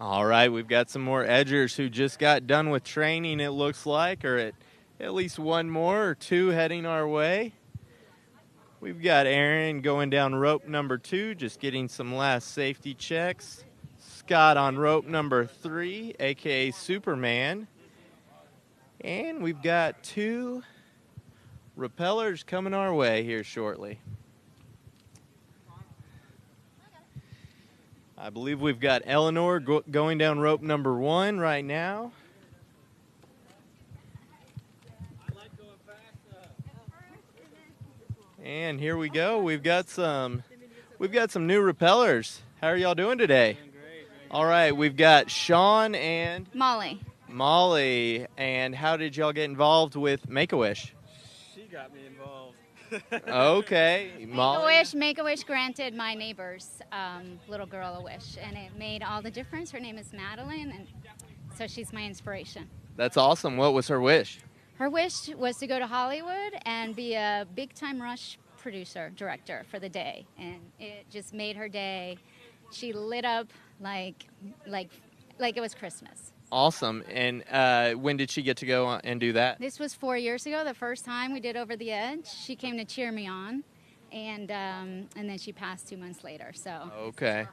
All right, we've got some more edgers who just got done with training, it looks like, or at least one more or two heading our way. We've got Aaron going down rope number 2, just getting some last safety checks. Scott on rope number 3, a.k.a. Superman. And we've got 2 rappellers coming our way here shortly. I believe we've got Eleanor going down rope number 1 right now. And here we go. We've got some new rappellers. How are y'all doing today? Doing great. All right, we've got Sean and Molly. Molly. And how did y'all get involved with Make-A-Wish? She got me involved. Okay, Molly. Make-A-Wish granted my neighbor's little girl a wish, and it made all the difference. Her name is Madeline, and so she's my inspiration. That's awesome. What was her wish? Her wish was to go to Hollywood and be a big-time Rush director for the day, and it just made her day. She lit up like it was Christmas. Awesome. And when did she get to go and do that? This was 4 years ago, the first time we did Over the Edge. She came to cheer me on, and then she passed 2 months later. So okay,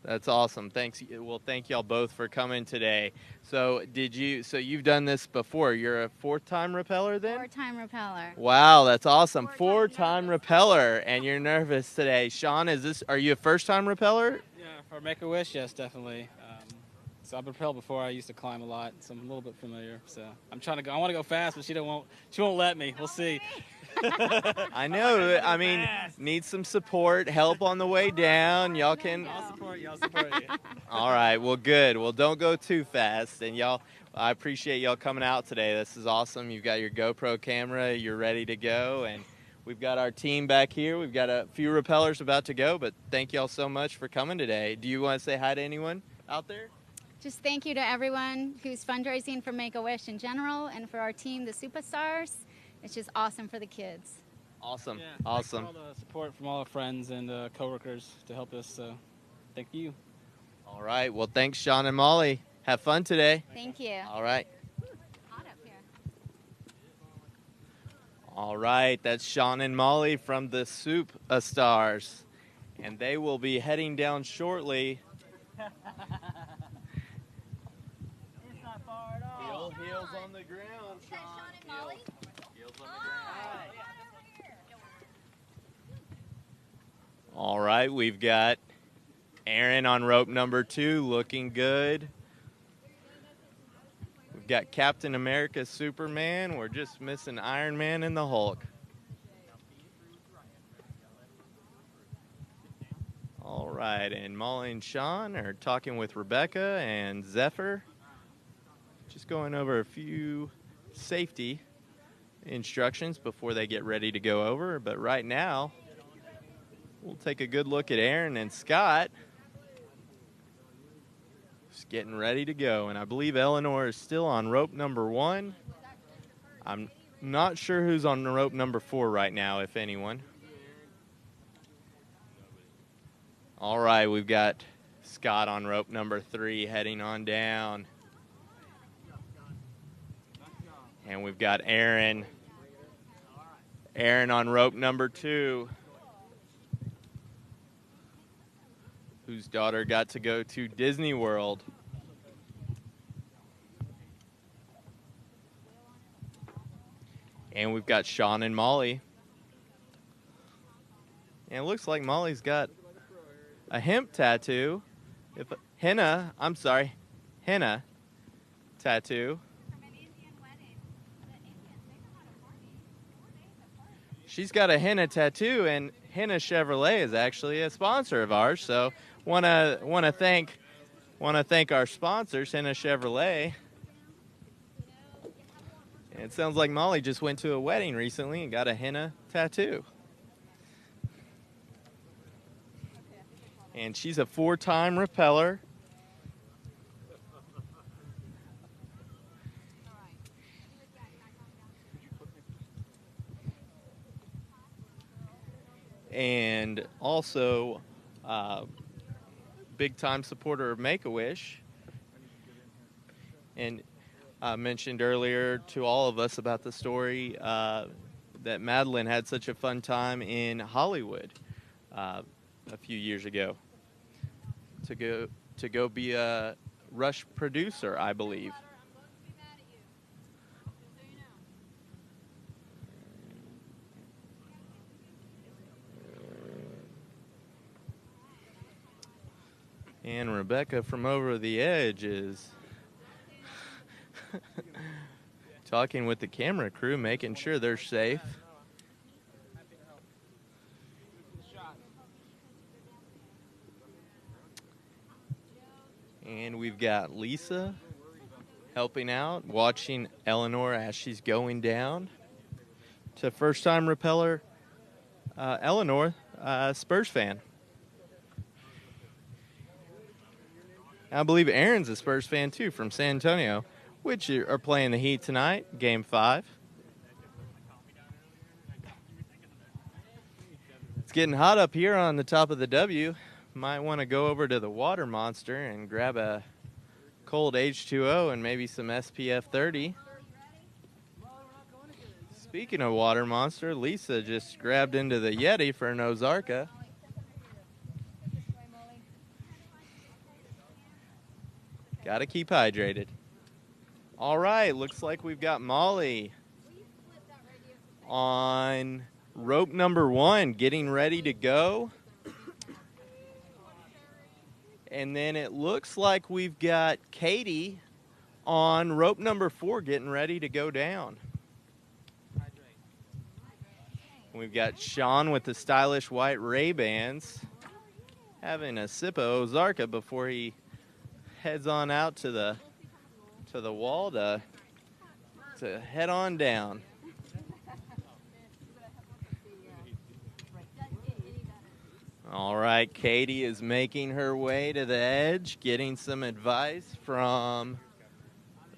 that's awesome. Thanks. Well, thank y'all both for coming today. So you've done this before? You're a 4th-time rappeller then? 4-time rappeller. Wow, that's awesome. 4-time rappeller, and you're nervous today. Sean, are you a first-time rappeller? Yeah, for Make-A-Wish, yes, definitely. So I've been rappelled before. I used to climb a lot, so I'm a little bit familiar. So I'm trying to go. I want to go fast, but she won't let me. We'll see. I know. I mean, need some support, help on the way down. Y'all can. I'll support you. I'll support you. All right. Well, good. Well, don't go too fast. And y'all, I appreciate y'all coming out today. This is awesome. You've got your GoPro camera. You're ready to go. And we've got our team back here. We've got a few rappellers about to go, but thank y'all so much for coming today. Do you want to say hi to anyone out there? Just thank you to everyone who's fundraising for Make-A-Wish in general, and for our team, the Superstars. It's just awesome for the kids. Awesome. Yeah, Awesome. Thanks for all the support from all our friends and coworkers to help us. So thank you. All right. Well, thanks, Sean and Molly. Have fun today. Thank you. All right. Hot up here. All right. That's Sean and Molly from the Superstars. And they will be heading down shortly. It's not far at all. Heels on the ground, Sean. and Molly? Heels on the ground. All right, we've got Aaron on rope number 2, looking good. We've got Captain America, Superman. We're just missing Iron Man and the Hulk. All right, and Molly and Sean are talking with Rebecca and Zephyr. Just going over a few safety instructions before they get ready to go over. But right now, we'll take a good look at Aaron and Scott. Just getting ready to go. And I believe Eleanor is still on rope number 1. I'm not sure who's on rope number 4 right now, if anyone. All right, we've got Scott on rope number 3 heading on down. And we've got Aaron on rope number 2, whose daughter got to go to Disney World. And we've got Sean and Molly. And it looks like Molly's got a hemp tattoo. Henna tattoo. She's got a henna tattoo, and Henna Chevrolet is actually a sponsor of ours. So, want to thank our sponsors, Henna Chevrolet. And it sounds like Molly just went to a wedding recently and got a henna tattoo. And she's a 4-time rappeller. And also big-time supporter of Make-A-Wish. and mentioned earlier to all of us about the story that Madeline had such a fun time in Hollywood a few years ago to go be a Rush producer, I believe. And Rebecca from over the edge is talking with the camera crew, making sure they're safe. And we've got Lisa helping out, watching Eleanor as she's going down. It's a first-time rappeller. Eleanor, Spurs fan. I believe Aaron's a Spurs fan, too, from San Antonio, which are playing the Heat tonight, Game 5. It's getting hot up here on the top of the W. Might want to go over to the Water Monster and grab a cold H2O and maybe some SPF 30. Speaking of Water Monster, Lisa just grabbed into the Yeti for an Ozarka. Gotta keep hydrated. All right, looks like we've got Molly on rope number 1, getting ready to go. And then it looks like we've got Katie on rope number 4, getting ready to go down. We've got Sean with the stylish white Ray-Bans having a sip of Ozarka before he heads on out to the wall to head on down. All right, Katie is making her way to the edge, getting some advice from,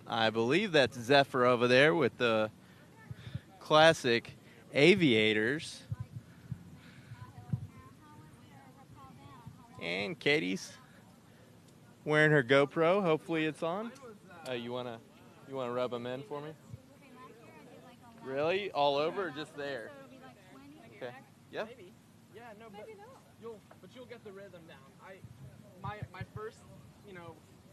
I believe that's Zephyr over there with the classic aviators. And Katie's wearing her GoPro. Hopefully it's on. You wanna rub them in for me? Really? All over or just there? Okay. Yep. Maybe. Yeah, no, but you'll get the rhythm down. My first,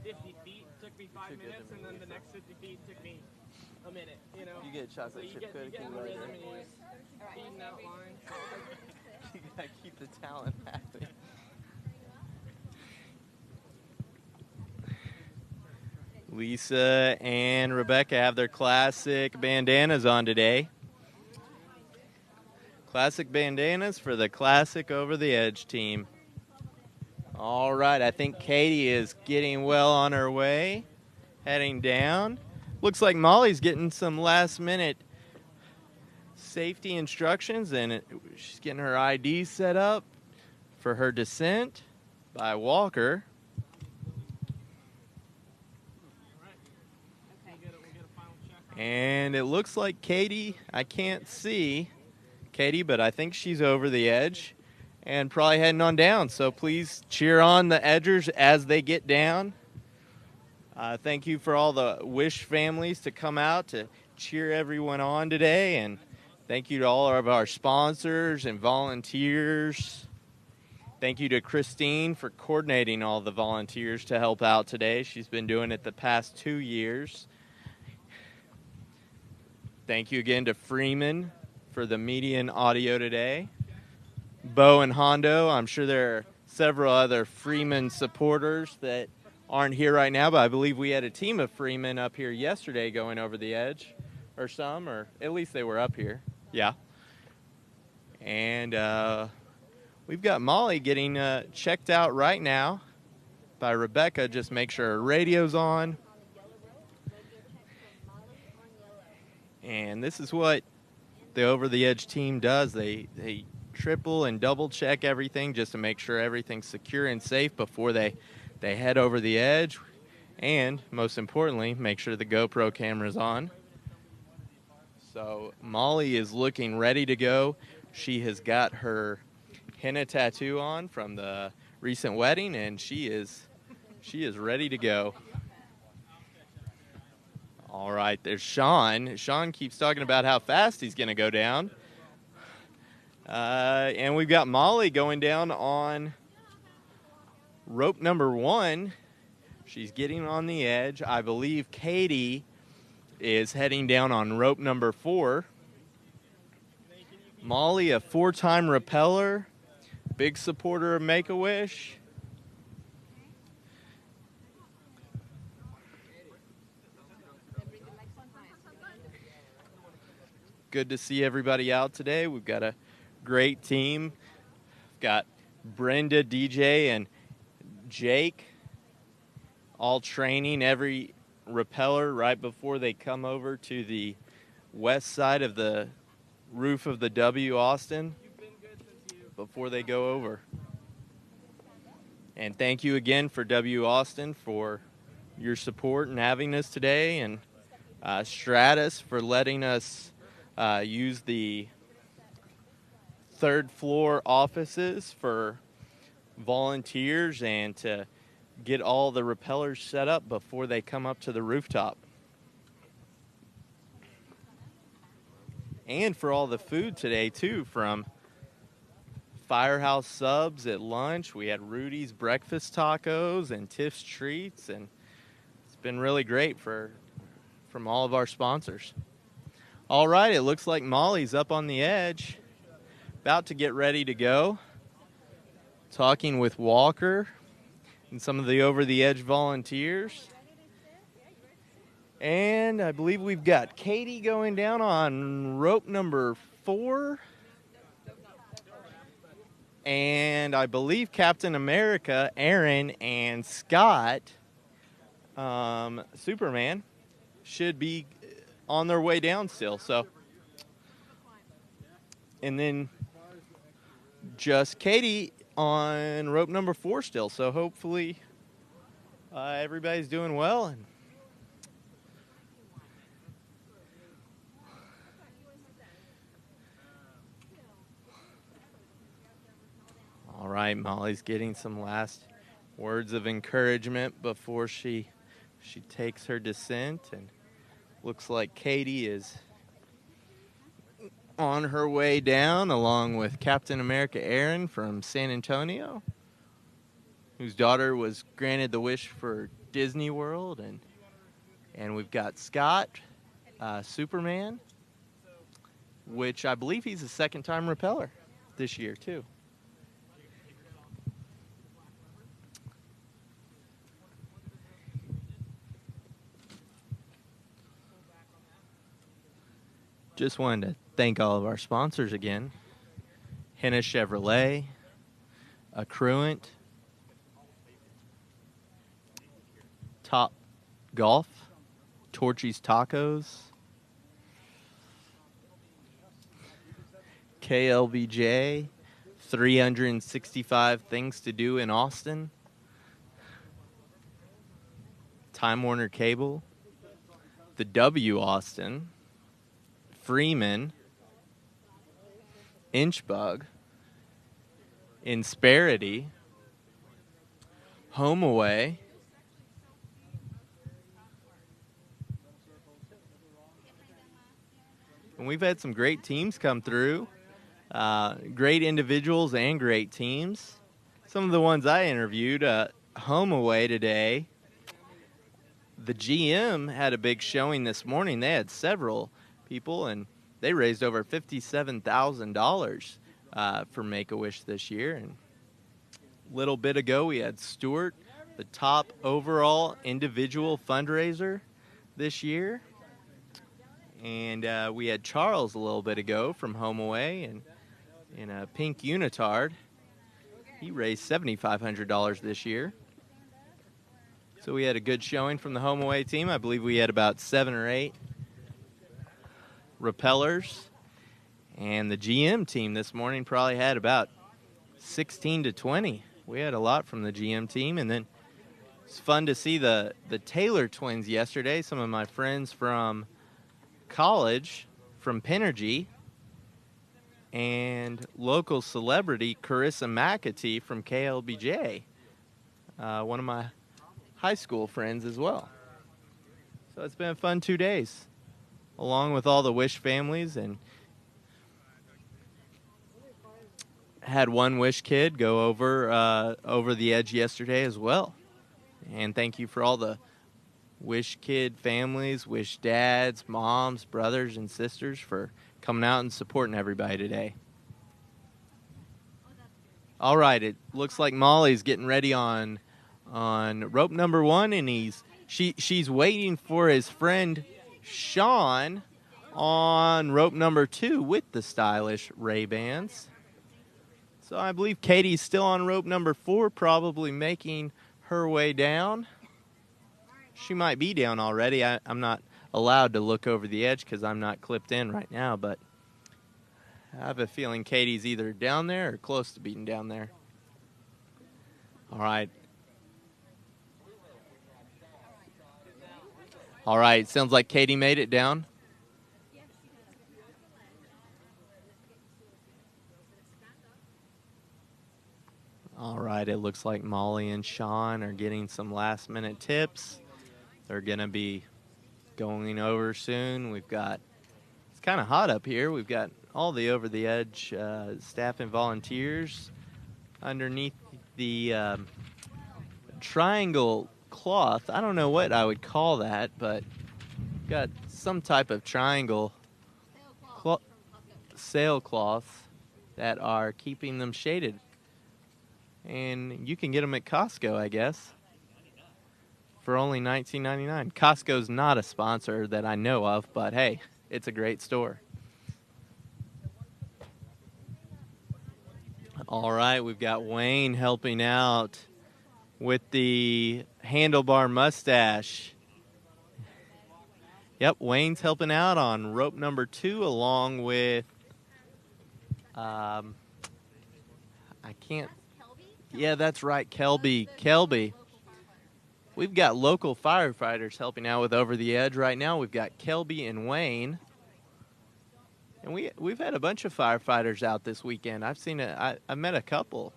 50 feet took me 5 minutes, and then the next 50 feet took me a minute. You get chocolate chip cookie in the right rhythm, there. and you're just feeding that line. You gotta keep the talent happy. Lisa and Rebecca have their classic bandanas on today. Classic bandanas for the Classic Over the Edge team. All right, I think Katie is getting well on her way, heading down. Looks like Molly's getting some last-minute safety instructions, and she's getting her ID set up for her descent by Walker. And it looks like Katie, I can't see Katie, but I think she's over the edge and probably heading on down. So please cheer on the edgers as they get down. Thank you for all the Wish families to come out to cheer everyone on today. And thank you to all of our sponsors and volunteers. Thank you to Christine for coordinating all the volunteers to help out today. She's been doing it the past 2 years. Thank you again to Freeman for the media and audio today. Bo and Hondo, I'm sure there are several other Freeman supporters that aren't here right now, but I believe we had a team of Freeman up here yesterday going over the edge, or at least they were up here. Yeah. And we've got Molly getting checked out right now by Rebecca. Just make sure her radio's on. And this is what the Over the Edge team does. They triple and double check everything just to make sure everything's secure and safe before they head over the edge. And most importantly, make sure the GoPro camera's on. So Molly is looking ready to go. She has got her henna tattoo on from the recent wedding, and she is ready to go. All right, there's Sean. Sean keeps talking about how fast he's going to go down. And we've got Molly going down on rope number 1. She's getting on the edge. I believe Katie is heading down on rope number 4. Molly, a 4-time rappeller, big supporter of Make-A-Wish. Good to see everybody out today. We've got a great team. We've got Brenda, DJ, and Jake all training every rappeller right before they come over to the west side of the roof of the W Austin before they go over. And thank you again for W Austin for your support and having us today, and Stratus for letting us use the 3rd floor offices for volunteers and to get all the rappellers set up before they come up to the rooftop. And for all the food today, too, from Firehouse Subs at lunch. We had Rudy's breakfast tacos and Tiff's treats, and it's been really great from all of our sponsors. All right, it looks like Molly's up on the edge, about to get ready to go. Talking with Walker and some of the over-the-edge volunteers. And I believe we've got Katie going down on rope number 4. And I believe Captain America, Aaron, and Scott, Superman, should be on their way down still. So, and then just Katie on rope number 4 still. So hopefully everybody's doing well. And all right, Molly's getting some last words of encouragement before she takes her descent, and looks like Katie is on her way down along with Captain America Aaron from San Antonio, whose daughter was granted the wish for Disney World, and we've got Scott, Superman, which I believe he's a 2nd-time rappeller this year too. Just wanted to thank all of our sponsors again. Henna Chevrolet, Accruent, Top Golf, Torchy's Tacos, KLBJ, 365 Things to Do in Austin, Time Warner Cable, the W Austin, Freeman, Inchbug, Insperity, Home Away, and we've had some great teams come through, great individuals and great teams. Some of the ones I interviewed, Home Away today, the GM had a big showing this morning. They had several people, and they raised over $57,000 for Make-A-Wish this year. And a little bit ago, we had Stuart, the top overall individual fundraiser this year. And we had Charles a little bit ago from Home Away, and in a pink unitard. He raised $7,500 this year. So we had a good showing from the Home Away team. I believe we had about 7 or 8 rappellers, and the GM team this morning probably had about 16 to 20. We had a lot from the GM team, and then it's fun to see the Taylor twins yesterday. Some of my friends from college, from Pinergy, and local celebrity Carissa McAtee from KLBJ, one of my high school friends as well. So it's been a fun 2 days, along with all the Wish families, and had one Wish kid go over the edge yesterday as well. And thank you for all the Wish kid families, Wish dads, moms, brothers, and sisters for coming out and supporting everybody today. All right, it looks like Molly's getting ready on rope number 1, and she's waiting for his friend Sean on rope number 2 with the stylish Ray-Bans. So I believe Katie's still on rope number 4, probably making her way down. She might be down already. I'm not allowed to look over the edge because I'm not clipped in right now, but I have a feeling Katie's either down there or close to being down there. All right. All right, sounds like Katie made it down. All right, it looks like Molly and Sean are getting some last-minute tips. They're going to be going over soon. It's kind of hot up here. We've got all the over-the-edge staff and volunteers underneath the triangle cloth. I don't know what I would call that, but got some type of triangle sailcloth that are keeping them shaded. And you can get them at Costco, I guess, for only $19.99. Costco's not a sponsor that I know of, but hey, it's a great store. All right, we've got Wayne helping out with the handlebar mustache. Yep, Wayne's helping out on rope number 2 along with, yeah, that's right, Kelby. We've got local firefighters helping out with Over the Edge right now. We've got Kelby and Wayne. And we've had a bunch of firefighters out this weekend. I met a couple.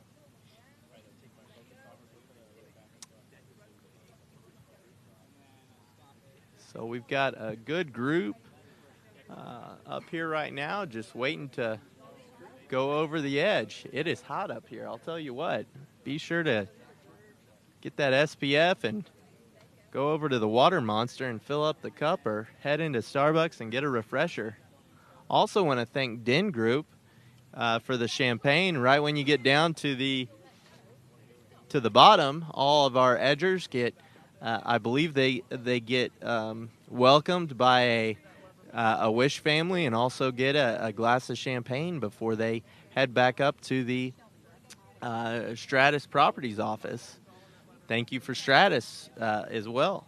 So we've got a good group up here right now, just waiting to go over the edge. It is hot up here, I'll tell you what. Be sure to get that SPF and go over to the Water Monster and fill up the cup, or head into Starbucks and get a refresher. Also want to thank Den Group for the champagne. Right when you get down to the bottom, all of our edgers get, I believe they get welcomed by a Wish family, and also get a glass of champagne before they head back up to the Stratus Properties office. Thank you for Stratus as well.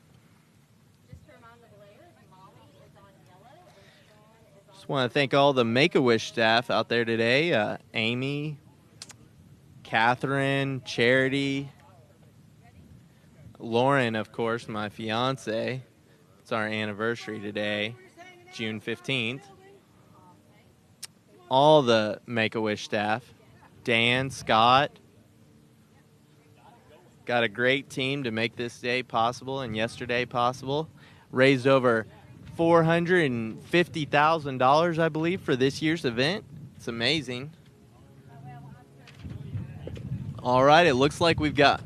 Just want to thank all the Make-A-Wish staff out there today. Amy, Catherine, Charity, Lauren, of course, my fiance. It's our anniversary today, June 15th. All the Make-A-Wish staff. Dan, Scott. Got a great team to make this day possible and yesterday possible. Raised over $450,000, I believe, for this year's event. It's amazing. All right, it looks like we've got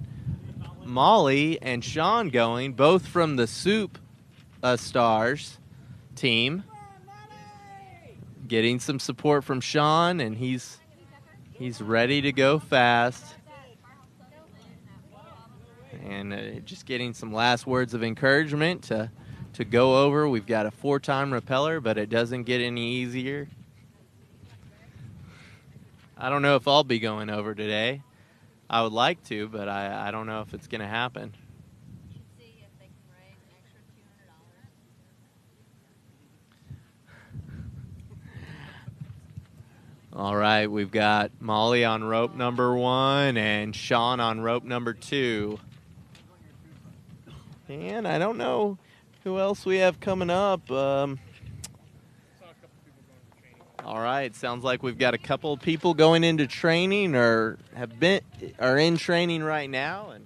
Molly and Sean going, both from the Soup Stars team. Getting some support from Sean, and he's ready to go fast. And just getting some last words of encouragement to go over. We've got a 4-time repeller, but it doesn't get any easier. I don't know if I'll be going over today. I would like to, but I don't know if it's going to happen. All right, we've got Molly on rope number 1 and Sean on rope number 2. And I don't know who else we have coming up. All right, sounds like we've got a couple of people going into training or are in training right now, and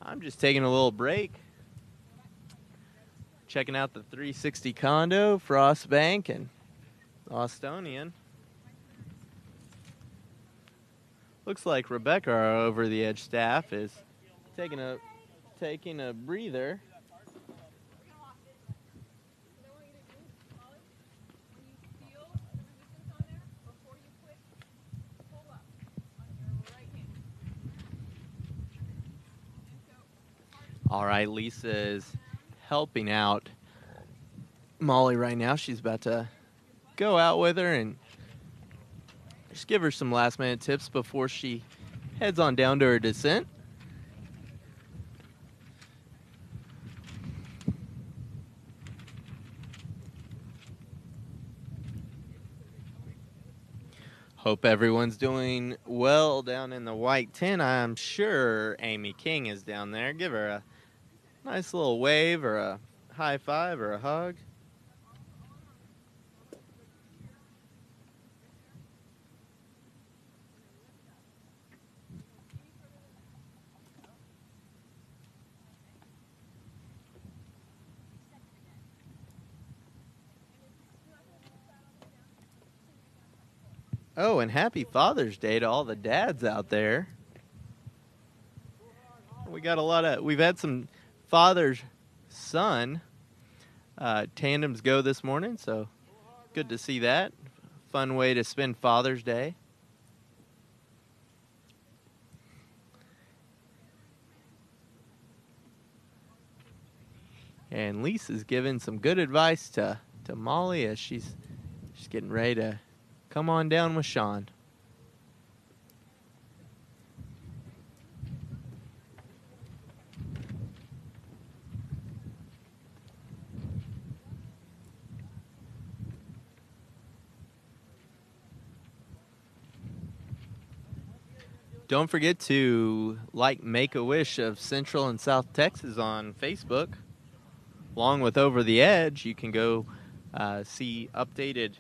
I'm just taking a little break. checking out the 360 condo, Frostbank, and Austonian. Looks like Rebecca, our over-the-edge staff, is taking a breather. All right, Lisa is helping out Molly right now. She's about to go out with her and just give her some last-minute tips before she heads on down to her descent. Hope everyone's doing well down in the white tent. I'm sure Amy King is down there. Give her a nice little wave or a high five or a hug. Oh, and happy Father's Day to all the dads out there. We've had some father-son tandems go this morning, so good to see that. Fun way to spend Father's Day. And Lisa's giving some good advice to Molly as she's getting ready to come on down with Sean. Don't forget to like Make-A-Wish of Central and South Texas on Facebook. Along with Over the Edge, you can go see updated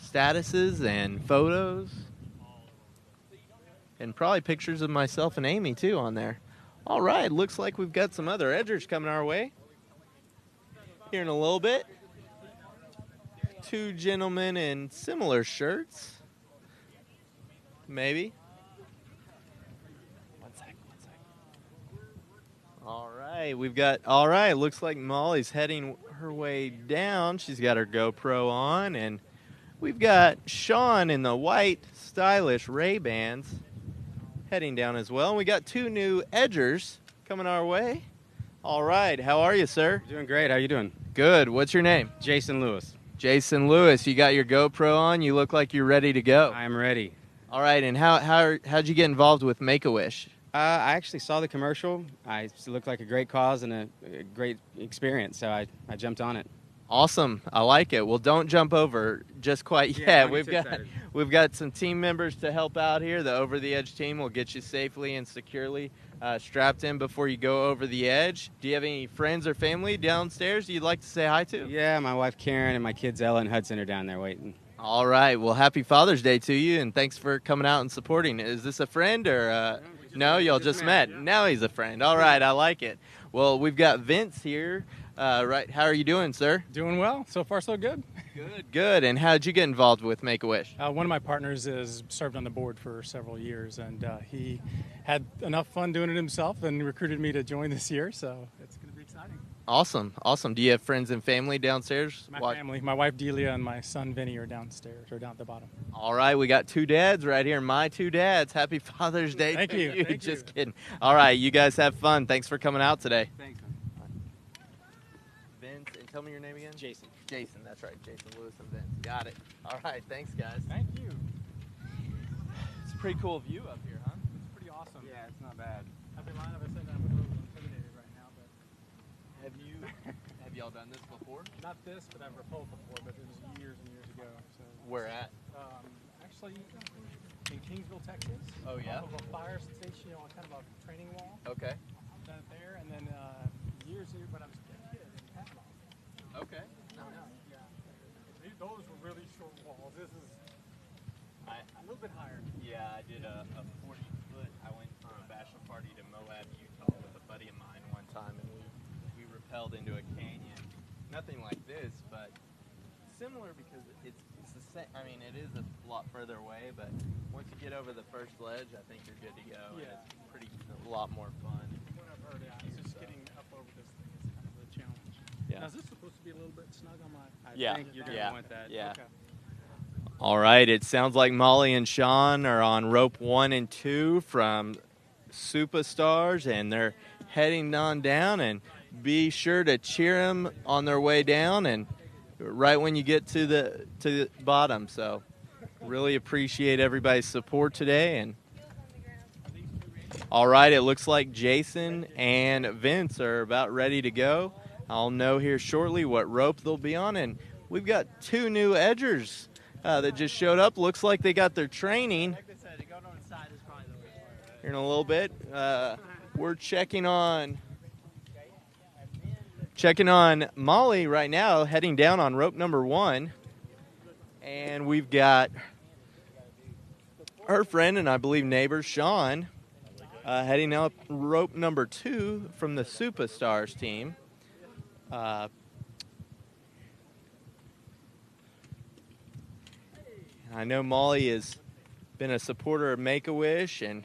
statuses and photos. And probably pictures of myself and Amy, too, on there. All right, looks like we've got some other edgers coming our way. Here in a little bit. Two gentlemen in similar shirts. Maybe. One sec. All right, looks like Molly's heading her way down. She's got her GoPro on, and we've got Sean in the white, stylish Ray-Bans heading down as well. And we got two new edgers coming our way. All right, how are you, sir? Doing great. How you doing? Good. What's your name? Jason Lewis. Jason Lewis. You got your GoPro on. You look like you're ready to go. I am ready. All right, and how'd you get involved with Make-A-Wish? I actually saw the commercial. It looked like a great cause and a great experience, so I jumped on it. Awesome. I like it. Well, don't jump over just quite yet. Yeah, We've got some team members to help out here. The Over the Edge team will get you safely and securely strapped in before you go over the edge. Do you have any friends or family downstairs you'd like to say hi to? Yeah, my wife Karen and my kids Ella and Hudson are down there waiting. All right. Well, happy Father's Day to you, and thanks for coming out and supporting. Is this a friend or no? Y'all just met. Yeah. Now he's a friend. All right. I like it. Well, we've got Vince here. Right. How are you doing, sir? Doing well. So far, so good. Good. And how did you get involved with Make-A-Wish? One of my partners has served on the board for several years, and he had enough fun doing it himself and recruited me to join this year, so it's going to be exciting. Awesome. Do you have friends and family downstairs? My family, my wife Delia and my son Vinny are downstairs, or down at the bottom. All right, we got two dads right here. My two dads. Happy Father's Day. Thank you. Just kidding. All right, you guys have fun. Thanks for coming out today. Thanks. Vince, and tell me your name again. Jason. Jason, that's right. Jason Lewis and Vince. Got it. All right, thanks, guys. Thank you. It's a pretty cool view up here, huh? It's pretty awesome. Yeah, it's not bad. I've been lying if I said that I'm a little intimidated right now, but Have y'all done this before? not this, but I've rappelled before, but it was years and years ago. So Where at? actually in Kingsville, Texas. Oh, yeah? Off of a fire station, kind of a training wall. Okay. Done it there, and then years ago, but I was a kid in Panama. Okay. Yeah. Those were really short walls. This is a little bit higher. Yeah, I did a 40-foot. I went for a bachelor party to Moab, Utah with a buddy of mine one time, and we propelled into a canyon. Nothing like this, but similar because it's the same. I mean, it is a lot further away, but once you get over the first ledge, I think you're good to go. Yeah. And it's a lot more fun. It's just getting up over this thing is kind of the challenge. Yeah. Now, is this supposed to be a little bit snug on my? Yeah. I think you're gonna want that. Yeah. Okay. All right, it sounds like Molly and Sean are on rope 1 and 2 from Superstars, and they're heading on down. And be sure to cheer them on their way down, and right when you get to the bottom. So, really appreciate everybody's support today. And all right, it looks like Jason and Vince are about ready to go. I'll know here shortly what rope they'll be on, and we've got 2 new edgers that just showed up. Looks like they got their training. Here in a little bit, we're checking on Molly right now, heading down on rope number 1, and we've got her friend and I believe neighbor Sean heading up rope number 2 from the Superstars team. I know Molly has been a supporter of Make-A-Wish and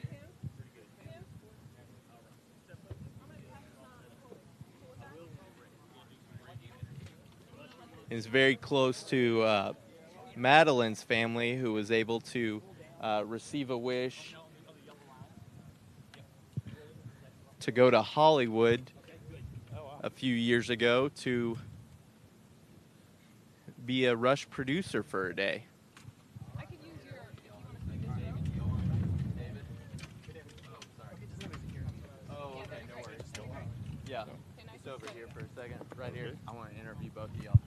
is very close to Madeline's family, who was able to receive a wish to go to Hollywood a few years ago to be a Rush producer for a day. Yeah, just over here for a second, right here. I want to interview both of y'all.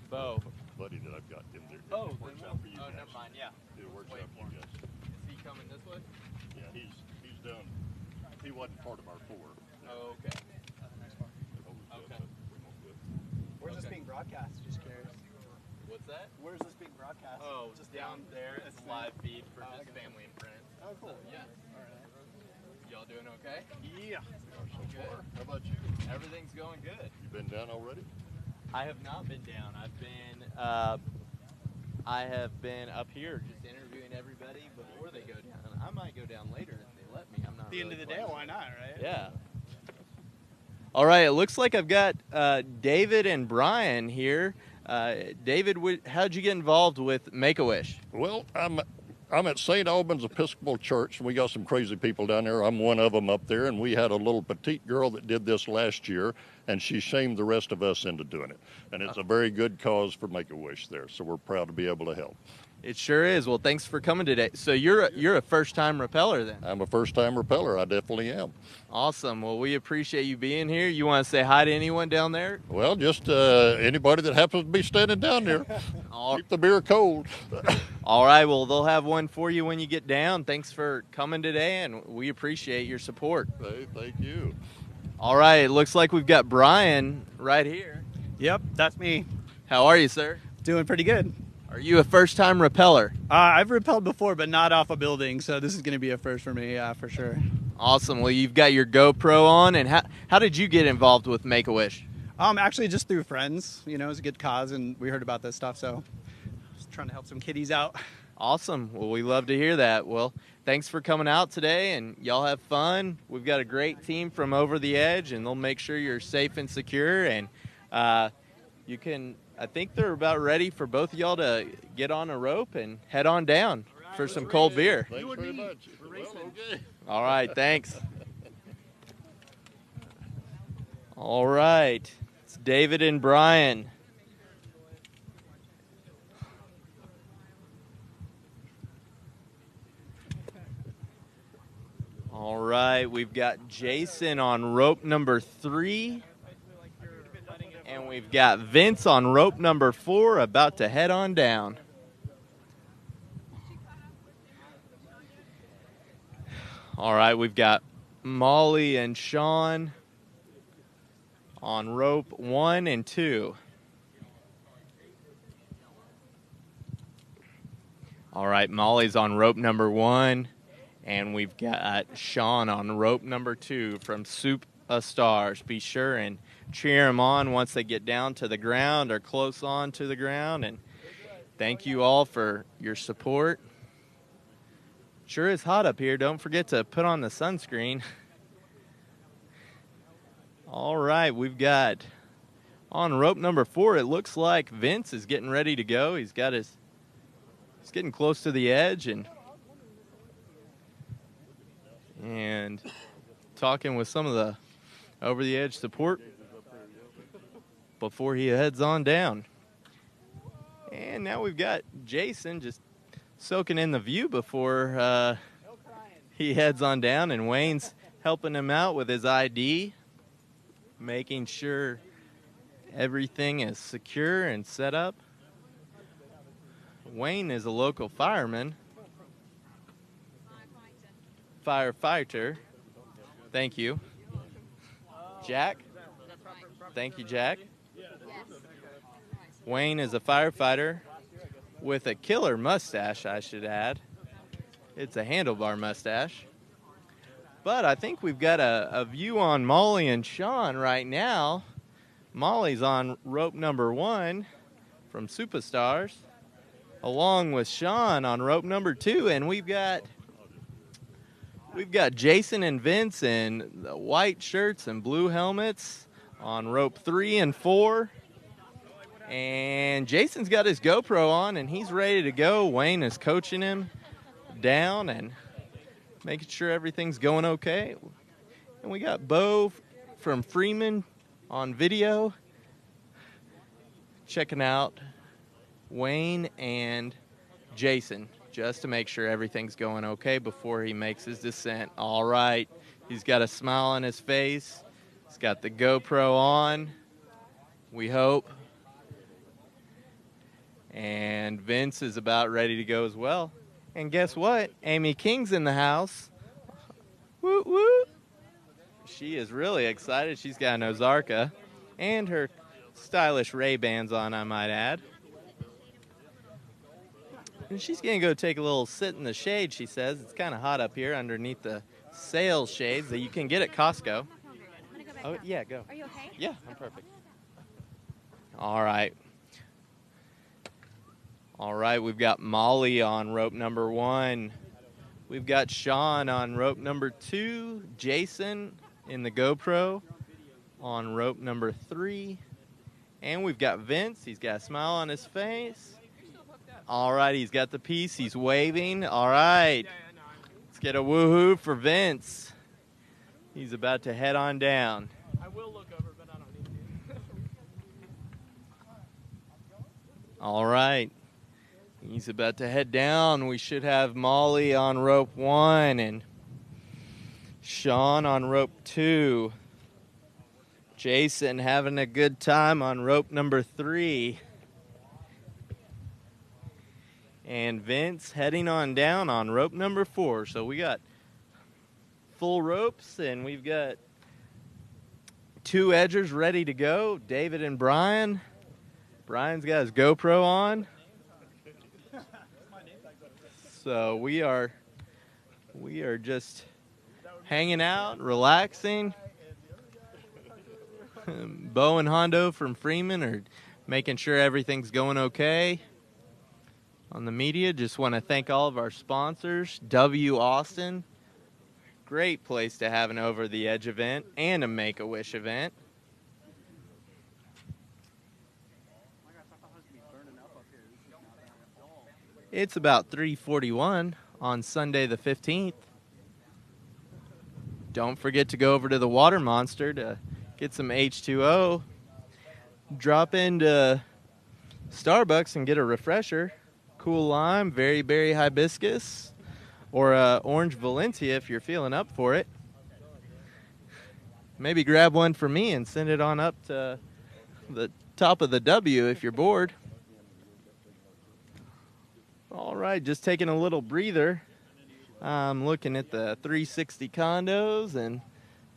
Bo. Buddy that I've got in there. Oh, Workshop for you guys. never mind, yeah. Did a workshop for you guys. Is he coming this way? Yeah, he's done. He wasn't part of our 4. Oh, okay. Okay. Where's this being broadcast? Just curious. What's that? Where's this being broadcast? Oh, just down there. It's live feed for just okay. family and friends. Oh, cool. So, yeah. All right. Y'all doing okay? Yeah. So Good. far. How about you? Everything's going good. You been down already? I have not been down. I have been up here just interviewing everybody before they go down. I might go down later if they let me. I'm not. At the really end of the day, quite why sure. not, right? Yeah. All right. It looks like I've got David and Brian here. David, how'd you get involved with Make-A-Wish? Well, I'm at St. Albans Episcopal Church, and we got some crazy people down there. I'm one of them up there, and we had a little petite girl that did this last year, and she shamed the rest of us into doing it. And it's a very good cause for Make-A-Wish there, so we're proud to be able to help. It sure is. Well, thanks for coming today. So you're a first-time rappeller then? I'm a first-time rappeller. I definitely am. Awesome. Well, we appreciate you being here. You want to say hi to anyone down there? Well, just anybody that happens to be standing down there. Keep the beer cold. All right. Well, they'll have one for you when you get down. Thanks for coming today, and we appreciate your support. Hey, thank you. All right. It looks like we've got Brian right here. Yep, that's me. How are you, sir? Doing pretty good. Are you a first-time rappeller? I've rappelled before, but not off a building, so this is going to be a first for me, yeah, for sure. Awesome. Well, you've got your GoPro on, and how did you get involved with Make-A-Wish? Actually, just through friends. You know, it was a good cause, and we heard about this stuff, so just trying to help some kiddies out. Awesome. Well, we love to hear that. Well, thanks for coming out today, and y'all have fun. We've got a great team from Over the Edge, and they'll make sure you're safe and secure, and you can... I think they're about ready for both of y'all to get on a rope and head on down for some cold beer. Thanks very much. Well, okay. All right, thanks. All right, it's David and Brian. All right, we've got Jason on rope number 3. And we've got Vince on rope number 4, about to head on down. All right, we've got Molly and Sean on rope 1 and 2. All right, Molly's on rope number 1, and we've got Sean on rope number 2 from Stars. Be sure and cheer them on once they get down to the ground or close on to the ground. And thank you all for your support. Sure is hot up here. Don't forget to put on the sunscreen. All right, we've got on rope number 4, it looks like Vince is getting ready to go. He's getting close to the edge and talking with some of the over the edge support before he heads on down. And now we've got Jason just soaking in the view before he heads on down, and Wayne's helping him out with his ID, making sure everything is secure and set up. Wayne is a local fireman. Firefighter. Thank you. Jack. Thank you, Jack. Wayne is a firefighter with a killer mustache, I should add. It's a handlebar mustache. But I think we've got a view on Molly and Sean right now. Molly's on rope number 1 from Superstars, along with Sean on rope number 2, and we've got Jason and Vince in the white shirts and blue helmets on rope 3 and 4. And Jason's got his GoPro on, and he's ready to go. Wayne is coaching him down and making sure everything's going okay. And we got Bo from Freeman on video checking out Wayne and Jason just to make sure everything's going okay before he makes his descent. All right, he's got a smile on his face. He's got the GoPro on, we hope. And Vince is about ready to go as well. And guess what? Amy King's in the house. Woo woo. She is really excited. She's got an Ozarka and her stylish Ray-Bans on, I might add. And she's going to go take a little sit in the shade, she says. It's kind of hot up here underneath the sail shades that you can get at Costco. Oh, yeah, go. Are you okay? Yeah, I'm perfect. All right. All right, we've got Molly on rope number 1. We've got Sean on rope number 2. Jason in the GoPro on rope number 3. And we've got Vince. He's got a smile on his face. All right, he's got the piece. He's waving. All right. Let's get a woohoo for Vince. He's about to head on down. I will look over, but I don't need to. All right. He's about to head down. We should have Molly on rope 1 and Sean on rope 2. Jason having a good time on rope number 3. And Vince heading on down on rope number 4. So we got full ropes, and we've got 2 edgers ready to go, David and Brian. Brian's got his GoPro on. So we are just hanging out, relaxing. Bo and Hondo from Freeman are making sure everything's going okay. On the media, just want to thank all of our sponsors. W Austin, great place to have an Over the Edge event and a Make-A-Wish event. It's about 3:41 on Sunday the 15th. Don't forget to go over to the Water Monster to get some H2O. Drop into Starbucks and get a refresher. Cool lime, very berry hibiscus, or orange Valencia if you're feeling up for it. Maybe grab one for me and send it on up to the top of the W if you're bored. All right, just taking a little breather. I'm looking at the 360 condos and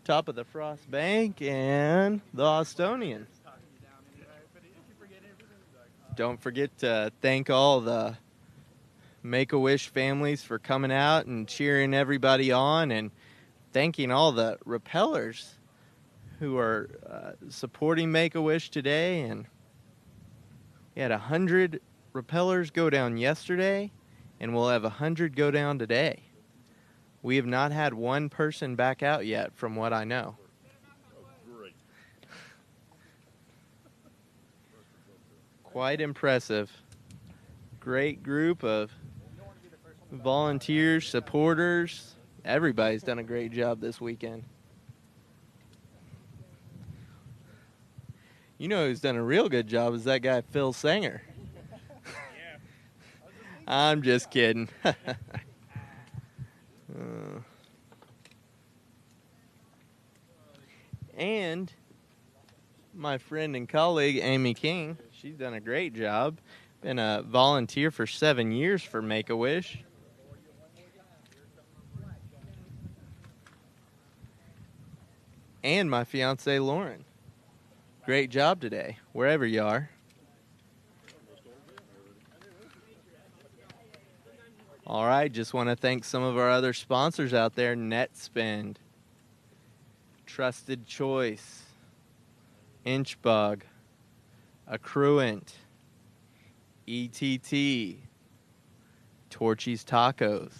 top of the Frost Bank and the Austonian. Don't forget to thank all the Make-A-Wish families for coming out and cheering everybody on, and thanking all the rappellers who are supporting Make-A-Wish today. And we had 100 rappellers go down yesterday, and we'll have 100 go down today. We have not had one person back out yet, from what I know. Great. Quite impressive. Great group of volunteers, supporters. Everybody's done a great job this weekend. You know who's done a real good job is that guy Phil Sanger. I'm just kidding. And my friend and colleague Amy King, she's done a great job. Been a volunteer for 7 years for Make-A-Wish. And my fiance Lauren. Great job today, wherever you are. All right, just want to thank some of our other sponsors out there. NetSpend, Trusted Choice, Inchbug, Accruent, ETT, Torchy's Tacos,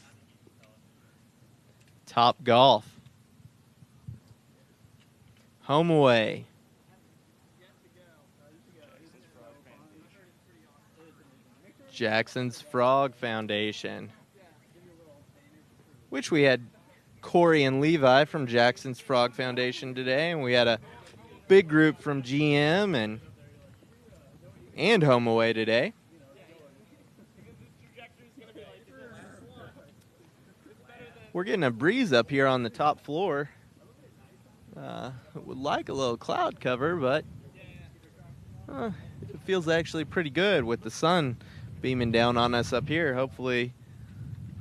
Top Golf, HomeAway, Jackson's Frog Foundation, which we had Corey and Levi from Jackson's Frog Foundation today, and we had a big group from GM and HomeAway today. We're getting a breeze up here on the top floor. Would like a little cloud cover, but it feels actually pretty good with the sun beaming down on us up here. Hopefully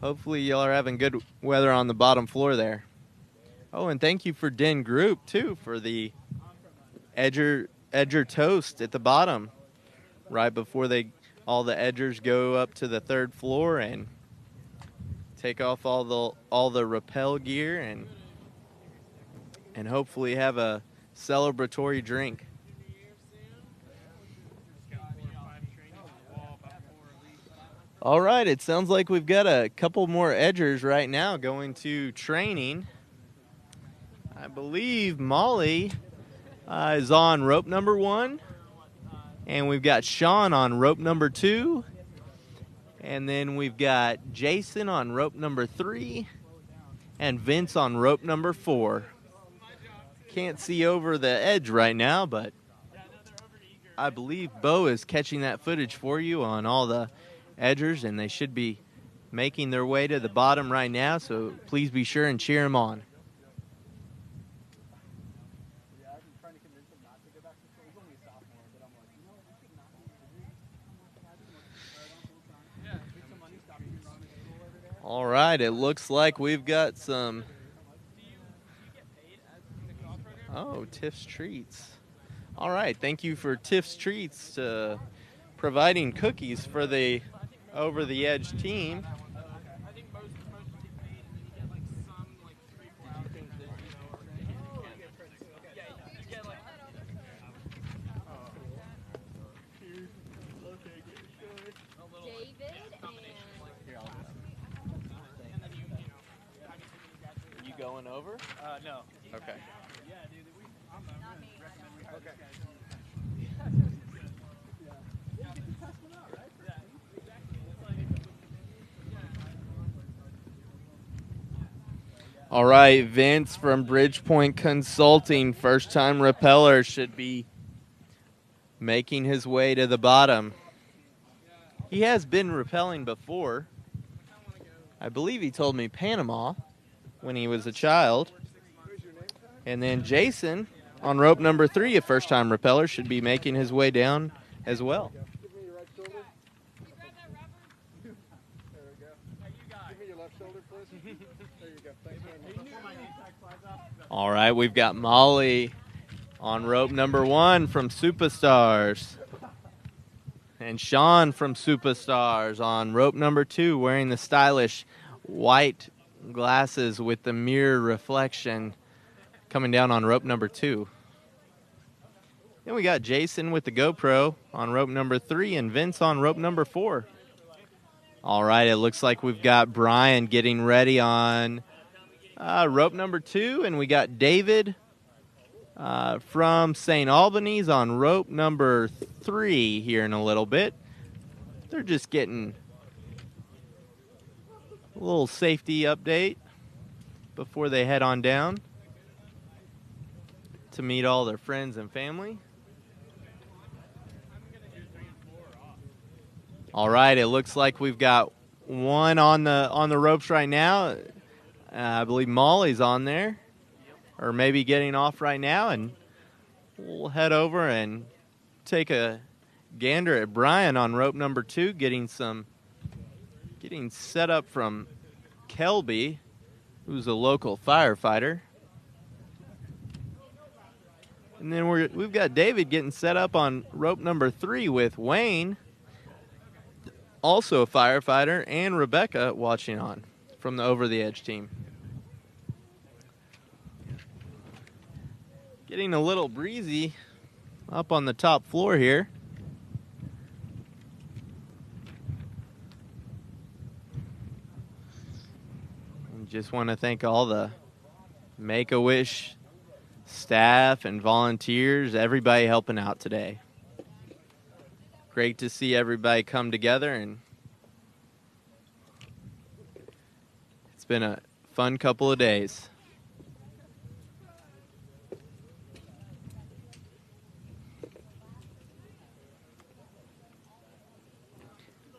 y'all are having good weather on the bottom floor there. Oh, and thank you for Den Group too for the edger toast at the bottom, right before all the edgers go up to the third floor and take off all the rappel gear and hopefully have a celebratory drink. All right, it sounds like we've got a couple more edgers right now going to training. I believe Molly is on rope number 1, and we've got Sean on rope number 2, and then we've got Jason on rope number 3, and Vince on rope number 4. Can't see over the edge right now, but I believe Bo is catching that footage for you on all the edgers, and they should be making their way to the bottom right now, so please be sure and cheer them on. All right, it looks like we've got some... Oh, Tiff's Treats. All right, thank you for Tiff's Treats providing cookies for the Over the Edge team. I think most get paid, and then you get like some like 3-4 hours. Yeah, you get like. You going over? No. Okay. Yeah, dude. I'm recommend we hire this guy. All right, Vince from Bridgepoint Consulting, first-time rappeller, should be making his way to the bottom. He has been rappelling before. I believe he told me Panama when he was a child. And then Jason on rope number 3, a first-time rappeller, should be making his way down as well. All right, we've got Molly on rope number 1 from Superstars. And Sean from Superstars on rope number 2, wearing the stylish white glasses with the mirror reflection, coming down on rope number 2. Then we got Jason with the GoPro on rope number 3 and Vince on rope number 4. All right, it looks like we've got Brian getting ready on rope number 2, and we got David from St. Albany's on rope number 3 here in a little bit. They're just getting a little safety update before they head on down to meet all their friends and family. All right, it looks like we've got one on the ropes right now. I believe Molly's on there, or maybe getting off right now, and we'll head over and take a gander at Brian on rope number 2, getting set up from Kelby, who's a local firefighter. And then we've got David getting set up on rope number 3 with Wayne, also a firefighter, and Rebecca watching on from the Over the Edge team. Getting a little breezy up on the top floor here. And just want to thank all the Make-A-Wish staff and volunteers, everybody helping out today. Great to see everybody come together, and it's been a fun couple of days.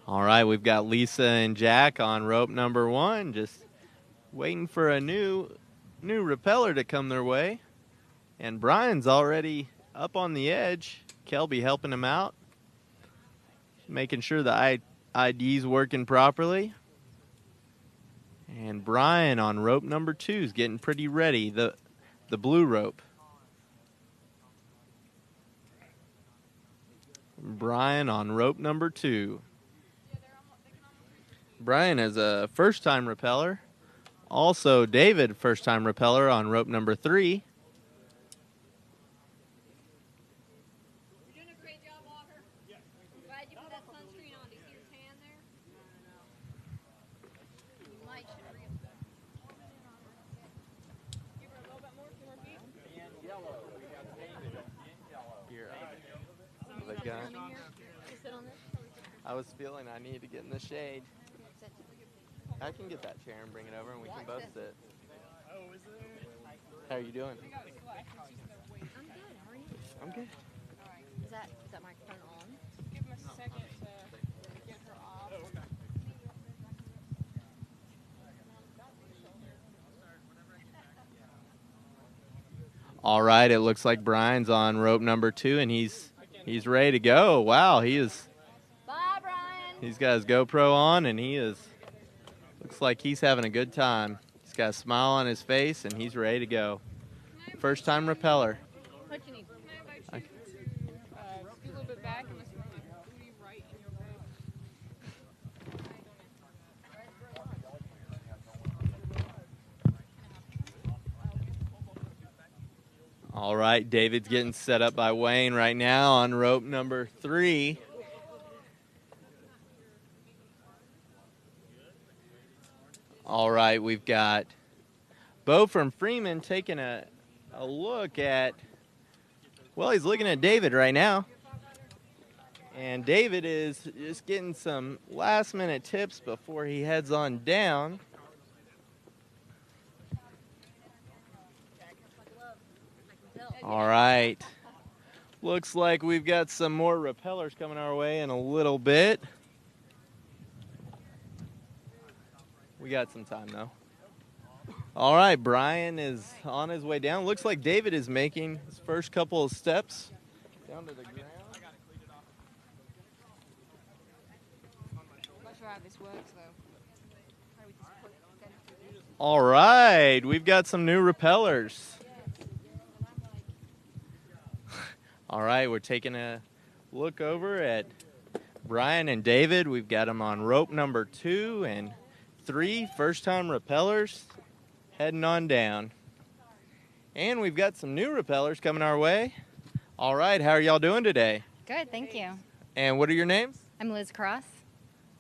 All right, we've got Lisa and Jack on rope number 1, just waiting for a new repeller to come their way. And Brian's already up on the edge. Kelby helping him out, making sure the ID's working properly. And Brian on rope number 2 is getting pretty ready, the blue rope. Brian on rope number 2. Brian is a first-time rappeller. Also, David, first-time rappeller on rope number 3. You're doing a great job, Walker. I'm glad you put that sunscreen on. Do you see your tan there? You might should have give her a little bit more, 2 more feet. Yellow. We got David in yellow. Here, the gun. You sit on this? I was feeling I need to get in the shade. I can get that chair and bring it over, and we can both sit. How are you doing? I'm good. How are you? I'm good. Is that microphone on? Give him a second to get her off. All right, it looks like Brian's on rope number 2, and he's ready to go. Wow, Bye, Brian. he's got his GoPro on, and looks like he's having a good time. He's got a smile on his face, and he's ready to go. First time rappeller. What you need? Can I invite you to scoot a little bit back and listen to booty right in your rope? All right, David's getting set up by Wayne right now on rope number 3. All right, we've got Bo from Freeman taking a look at, well, he's looking at David right now. And David is just getting some last-minute tips before he heads on down. All right. Looks like we've got some more rappellers coming our way in a little bit. We got some time, though. All right, Brian is on his way down. Looks like David is making his first couple of steps down to the ground. I'm not sure how this works, though. All right, we've got some new rappellers. All right, we're taking a look over at Brian and David. We've got them on rope number 2 and 3, first-time rappellers, heading on down. And we've got some new rappellers coming our way. All right, how are y'all doing today? Good, thank you. And what are your names? I'm Liz Cross.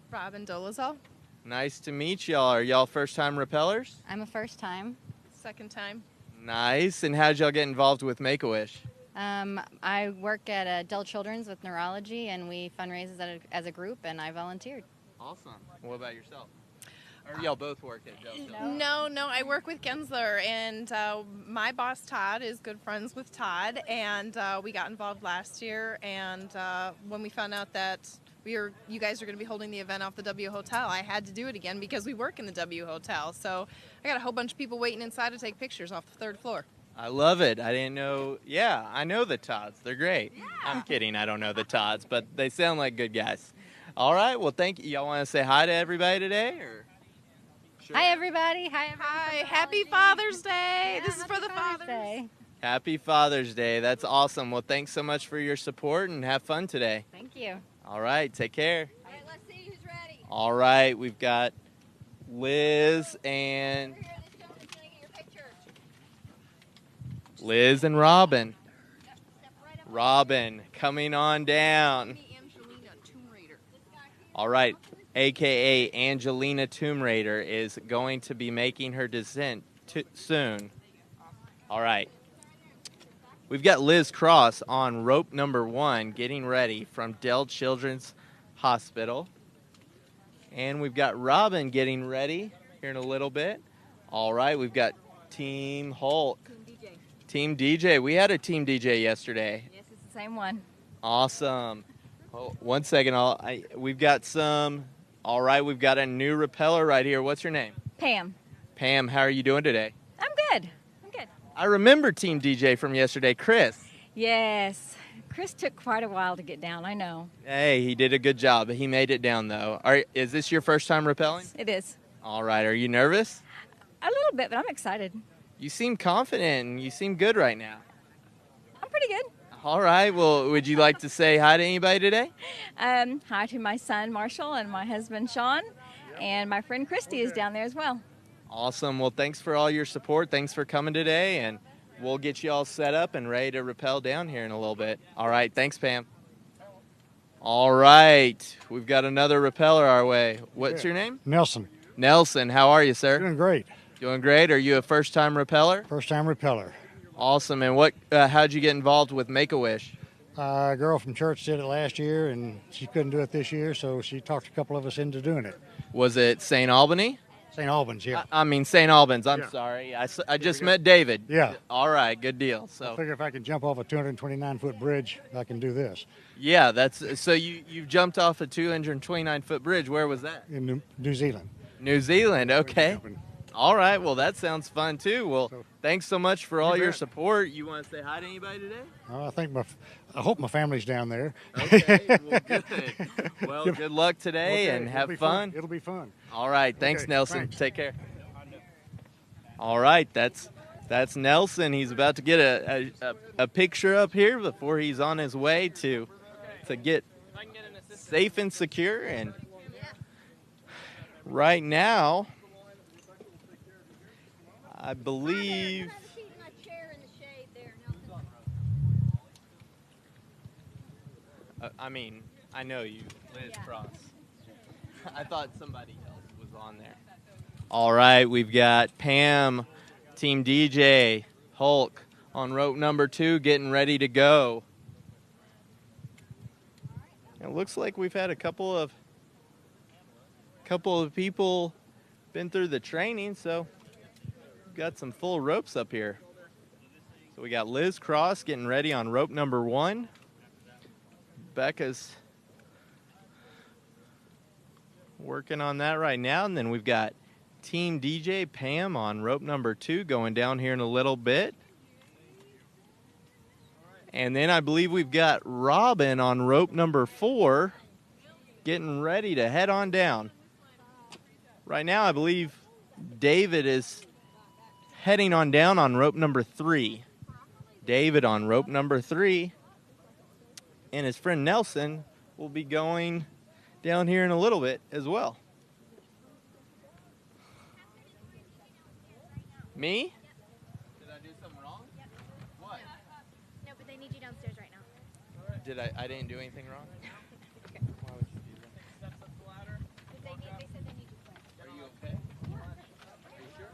Robin Dolezal. Nice to meet y'all. Are y'all first-time rappellers? I'm a first time. Second time. Nice. And how'd y'all get involved with Make-A-Wish? I work at Adult Children's with neurology, and we fundraise as a group, and I volunteered. Awesome. What about yourself? Or y'all both work at Adult Children's? No, I work with Gensler, and my boss Todd is good friends with Todd, and we got involved last year. And when we found out that you guys are going to be holding the event off the W Hotel, I had to do it again because we work in the W Hotel. So I got a whole bunch of people waiting inside to take pictures off the third floor. I love it. I didn't know. Yeah, I know the Todds. They're great. Yeah. I'm kidding. I don't know the Todds, but they sound like good guys. All right. Well, thank you. Y'all want to say hi to everybody today? Or? Sure. Hi, everybody. Hi. Happy Father's Day. Yeah, this is for the Father's Day. Happy Father's Day. That's awesome. Well, thanks so much for your support and have fun today. Thank you. All right. Take care. All right, let's see who's ready. All right. We've got Liz and Robin. Robin coming on down. All right. AKA Angelina Tomb Raider is going to be making her descent soon. All right. We've got Liz Cross on rope number 1 getting ready from Dell Children's Hospital. And we've got Robin getting ready here in a little bit. All right, we've got Team Hulk. Team DJ. We had a Team DJ yesterday. Yes, it's the same one. Awesome. Oh, one second. We've got some. All right, we've got a new repeller right here. What's your name? Pam. Pam, how are you doing today? I'm good. I remember Team DJ from yesterday, Chris. Yes. Chris took quite a while to get down, I know. Hey, he did a good job. He made it down, though. Is this your first time rappelling? It is. All right. Are you nervous? A little bit, but I'm excited. You seem confident, and you seem good right now. I'm pretty good. All right. Well, would you like to say hi to anybody today? Hi to my son, Marshall, and my husband, Sean, and my friend Christy is down there as well. Awesome. Well, thanks for all your support. Thanks for coming today, and we'll get you all set up and ready to rappel down here in a little bit. All right. Thanks, Pam. All right. We've got another repeller our way. What's your name? Nelson. Nelson. How are you, sir? Doing great. Doing great. Are you a first-time repeller? First-time repeller. Awesome. And how'd you get involved with Make-A-Wish? A girl from church did it last year, and she couldn't do it this year, so she talked a couple of us into doing it. Was it St. Albany? St. Albans, yeah. I mean St. Albans. I'm sorry. I just met David. Yeah. All right. Good deal. So I figure if I can jump off a 229-foot bridge, I can do this. Yeah. So you jumped off a 229-foot bridge. Where was that? In New Zealand. New Zealand. Okay. All right. Well, that sounds fun too. Well, thanks so much for all your support. You want to say hi to anybody today? I hope my family's down there. Okay. Well, good. Well, good luck today and have fun. It'll be fun. All right. Thanks, Okay, Nelson. thanks. Take care. All right. That's Nelson. He's about to get a picture up here before he's on his way to get safe and secure. And right now, I believe. I know you, Liz Cross. I thought somebody else was on there. All right, we've got Pam, Team DJ, Hulk on rope number 2, getting ready to go. It looks like we've had a couple of people been through the training, so we've got some full ropes up here. So we got Liz Cross getting ready on rope number 1. Becca's working on that right now. And then we've got Team DJ Pam on rope number 2 going down here in a little bit. And then I believe we've got Robin on rope number 4 getting ready to head on down. Right now I believe David is heading on down on rope number 3. David on rope number 3. And his friend Nelson will be going down here in a little bit as well. Me? Did I do something wrong? What? No, but they need you downstairs right I didn't do anything wrong? Why would you do that? Steps up the ladder. They said they need to quit. Are you okay? Are you sure?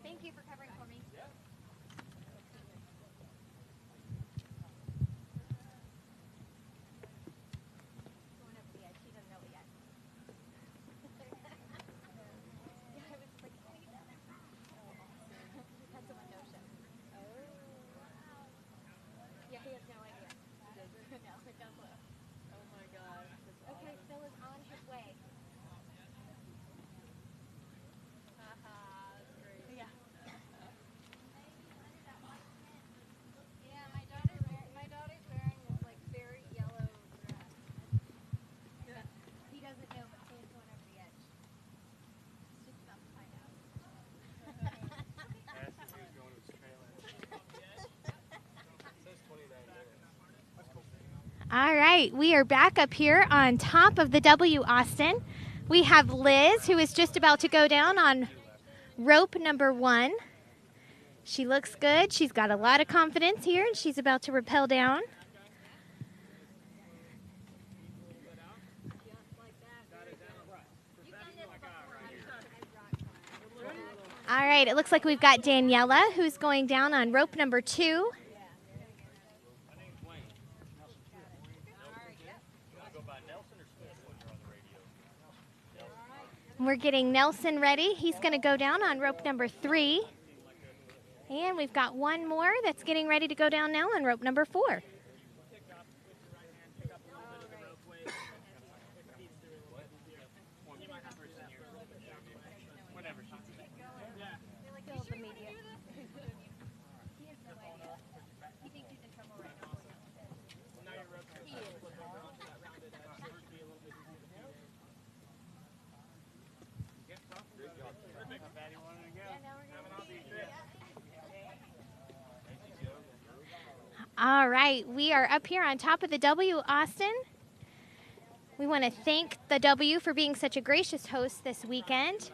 Thank you for covering for me. Going over the edge. She doesn't know it yet. Yeah, I was like, oh, you know that. That's a window show. Oh. Yeah, he has no idea. No, don't look. Oh my gosh. Okay, Phil is on his way. Yeah. Yeah, my daughter's wearing this like very yellow dress. Yeah. He doesn't know, but Faye's going over the edge. She's about to find out. All right, we are back up here on top of the W Austin. We have Liz, who is just about to go down on rope number 1. She looks good. She's got a lot of confidence here, and she's about to rappel down. All right, it looks like we've got Daniela, who's going down on rope number 2. We're getting Nelson ready. He's going to go down on rope number 3. And we've got one more that's getting ready to go down now on rope number 4. All right, we are up here on top of the W Austin. We want to thank the W for being such a gracious host this weekend.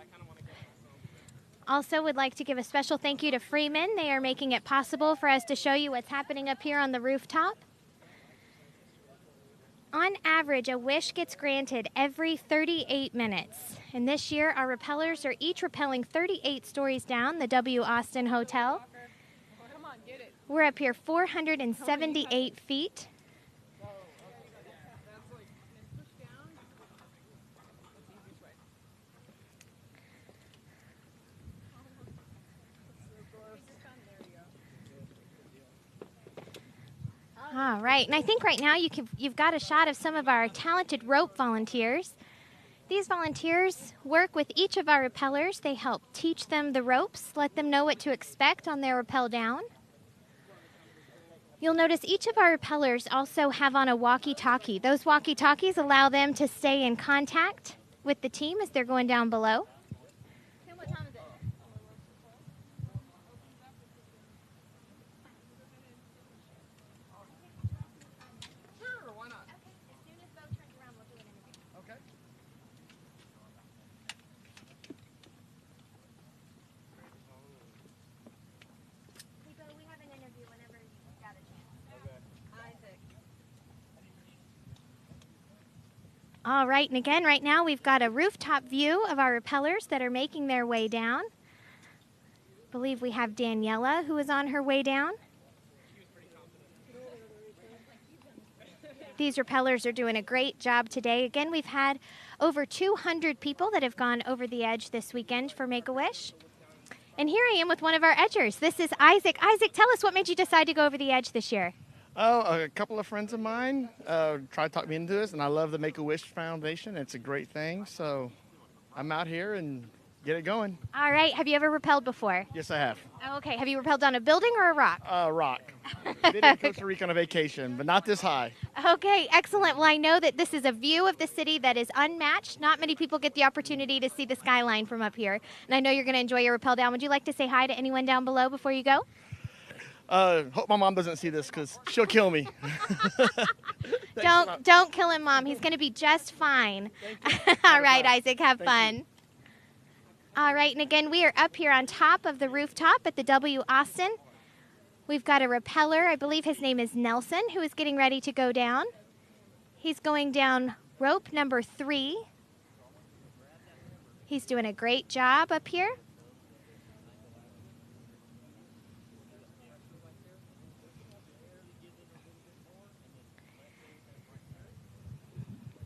Also would like to give a special thank you to Freeman. They are making it possible for us to show you what's happening up here on the rooftop. On average, a wish gets granted every 38 minutes. And this year, our rappellers are each rappelling 38 stories down the W Austin Hotel. We're up here 478 feet. All right, and I think right now you've got a shot of some of our talented rope volunteers. These volunteers work with each of our rappellers. They help teach them the ropes, let them know what to expect on their rappel down. You'll notice each of our rappellers also have on a walkie-talkie. Those walkie-talkies allow them to stay in contact with the team as they're going down below. What time is it? Sure, why not? Okay, as soon as Bo turns around, we'll do an interview. Okay. Hey, Bo, we have an interview whenever you've got a chance. Okay. Isaac. All right, and again, right now we've got a rooftop view of our rappellers that are making their way down. I believe we have Daniela, who is on her way down. These rappellers are doing a great job today. Again, we've had over 200 people that have gone over the edge this weekend for Make-A-Wish. And here I am with one of our edgers. This is Isaac. Isaac, tell us what made you decide to go over the edge this year? Oh, a couple of friends of mine tried to talk me into this, and I love the Make-A-Wish Foundation. It's a great thing, so I'm out here and get it going. All right. Have you ever rappelled before? Yes, I have. Oh, okay. Have you rappelled on a building or a rock? Rock. Been in Costa Rica on a vacation, but not this high. Okay, excellent. Well, I know that this is a view of the city that is unmatched. Not many people get the opportunity to see the skyline from up here. And I know you're going to enjoy your rappel down. Would you like to say hi to anyone down below before you go? Hope my mom doesn't see this because she'll kill me. Don't kill him, Mom. He's going to be just fine. All right, Isaac, have fun. All right, and again, we are up here on top of the rooftop at the W Austin. We've got a rappeller. I believe his name is Nelson, who is getting ready to go down. He's going down rope number 3. He's doing a great job up here.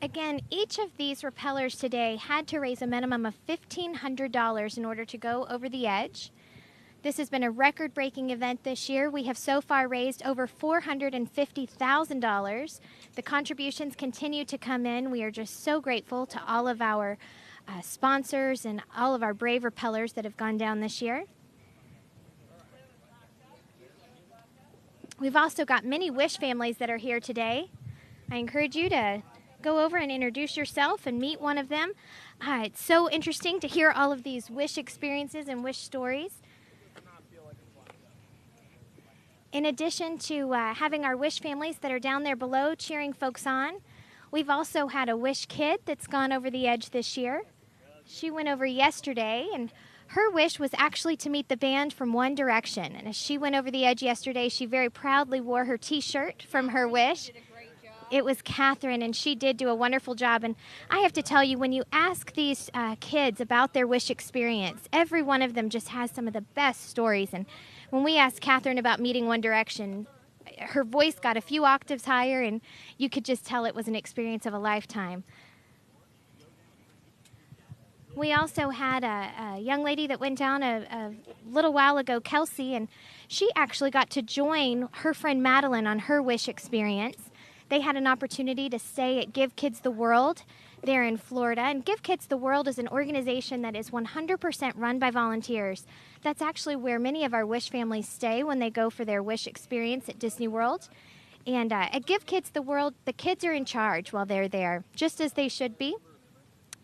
Again, each of these rappellers today had to raise a minimum of $1,500 in order to go over the edge. This has been a record-breaking event this year. We have so far raised over $450,000. The contributions continue to come in. We are just so grateful to all of our sponsors and all of our brave rappellers that have gone down this year. We've also got many Wish families that are here today. I encourage you to go over and introduce yourself and meet one of them. It's so interesting to hear all of these Wish experiences and Wish stories. In addition to having our Wish families that are down there below cheering folks on, we've also had a Wish kid that's gone over the edge this year. She went over yesterday, and her wish was actually to meet the band from One Direction. And as she went over the edge yesterday, she very proudly wore her T-shirt from her wish. It was Catherine, and she did do a wonderful job. And I have to tell you, when you ask these kids about their Wish experience, every one of them just has some of the best stories. And when we asked Catherine about meeting One Direction, her voice got a few octaves higher, and you could just tell it was an experience of a lifetime. We also had a young lady that went down a little while ago, Kelsey, and she actually got to join her friend Madeline on her Wish experience. They had an opportunity to stay at Give Kids the World there in Florida. And Give Kids the World is an organization that is 100% run by volunteers. That's actually where many of our Wish families stay when they go for their Wish experience at Disney World. And at Give Kids the World, the kids are in charge while they're there, just as they should be.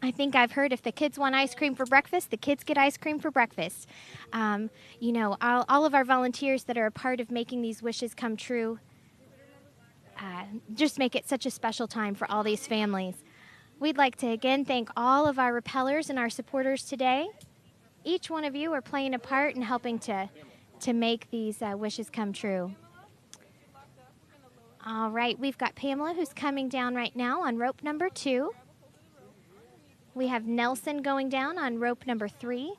I think I've heard if the kids want ice cream for breakfast, the kids get ice cream for breakfast. You know, all of our volunteers that are a part of making these wishes come true just make it such a special time for all these families. We'd like to again thank all of our rappellers and our supporters today. Each one of you are playing a part in helping to make these wishes come true. All right, we've got Pamela who's coming down right now on rope number 2. We have Nelson going down on rope number 3.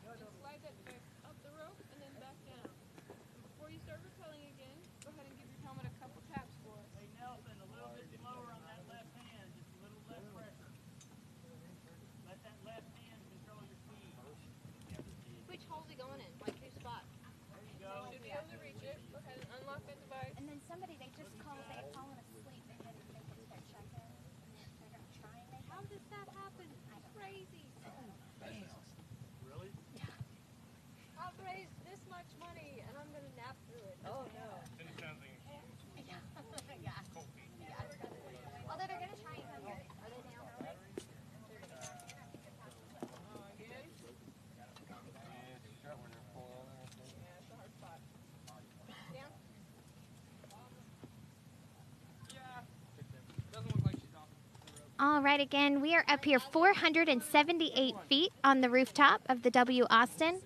All right, again, we are up here 478 feet on the rooftop of the W Austin.